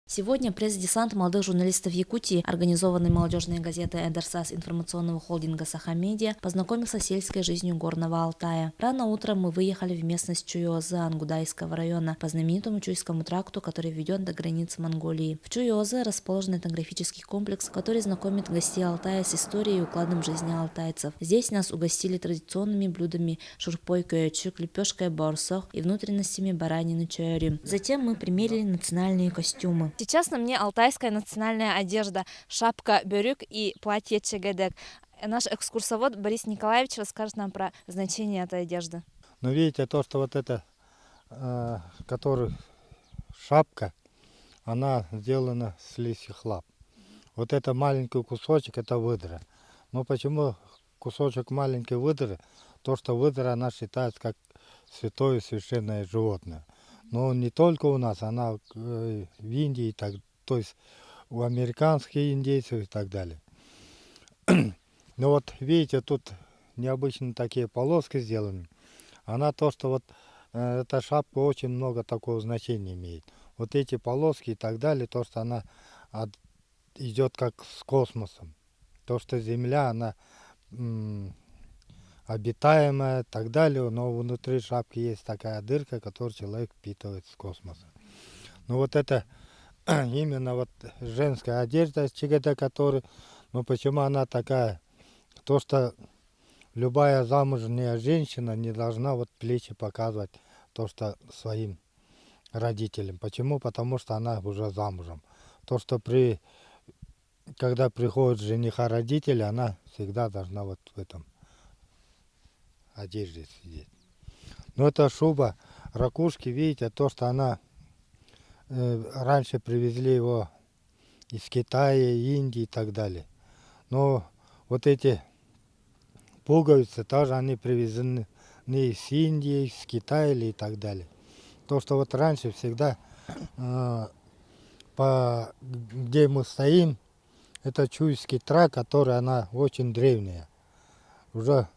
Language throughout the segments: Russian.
Сегодня пресс-десант молодых журналистов Якутии, организованный молодежной газетой «Эдерсас» информационного холдинга «Сахамедиа», познакомился с сельской жизнью Горного Алтая. Рано утром мы выехали в местность Чуйозы Ангудайского района по знаменитому Чуйскому тракту, который ведет до границы Монголии. В Чуйозе расположен этнографический комплекс, который знакомит гостей Алтая с историей и укладом жизни алтайцев. Здесь нас угостили традиционными блюдами шурпой кёчук, лепешкой борсох и внутренностями баранины чööри. Затем мы примерили национальные костюмы. Сейчас на мне алтайская национальная одежда, шапка бёрюк и платье чегедек. Наш экскурсовод Борис Николаевич расскажет нам про значение этой одежды. Но видите, то, что вот это, который шапка, она сделана с лисьих лап. Вот это маленький кусочек, это выдра. Но почему кусочек маленький выдры? То, что выдра, она считается как святое священное животное. Но не только у нас, она в Индии, то есть у американских индейцев и так далее. Но вот видите, тут необычно такие полоски сделаны. Она то, что вот эта шапка очень много такого значения имеет. Вот эти полоски и так далее, то, что она идет как с космосом. То, что Земля, она обитаемая и так далее, но внутри шапки есть такая дырка, которую человек впитывает с космоса. Ну вот это именно вот женская одежда, которая, но почему она такая? То, что любая замужняя женщина не должна вот плечи показывать, то, что своим родителям. Почему? Потому что она уже замужем. То, что когда приходит жениха родители, она всегда должна вот в этом одежде сидеть. Но эта шуба, ракушки, видите, то, что она раньше привезли его из Китая, Индии и так далее. Но вот эти пуговицы тоже они привезены из Индии, из Китая и так далее. То, что вот раньше всегда, где мы стоим, это Чуйский тракт, который она очень древняя. Уже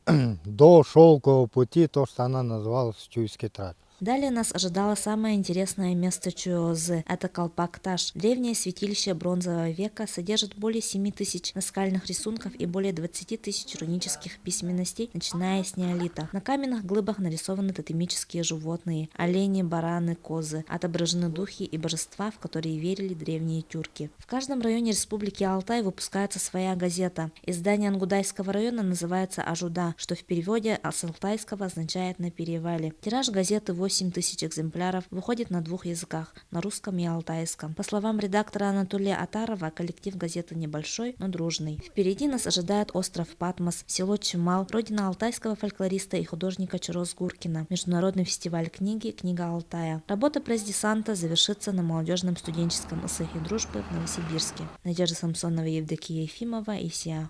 до шелкового пути, то, что она называлась Чуйский тракт. Далее нас ожидало самое интересное место Чуйозы. Это Калпак-Таш. Древнее святилище бронзового века содержит более 7 тысяч наскальных рисунков и более 20 тысяч рунических письменностей, начиная с неолита. На каменных глыбах нарисованы тотемические животные – олени, бараны, козы. Отображены духи и божества, в которые верили древние тюрки. В каждом районе Республики Алтай выпускается своя газета. Издание Ангудайского района называется «Ажуда», что в переводе с алтайского означает «на перевале». Тираж газеты 8 тысяч экземпляров, выходит на 2 языках – на русском и алтайском. По словам редактора Анатолия Атарова, коллектив газеты небольшой, но дружный. Впереди нас ожидает остров Патмос, село Чимал, родина алтайского фольклориста и художника Чирос Гуркина, международный фестиваль книги «Книга Алтая». Работа пресс-десанта завершится на молодежном студенческом ИСЭХе дружбы в Новосибирске. Надежда Самсонова, Евдокия Ефимова, ИСИА.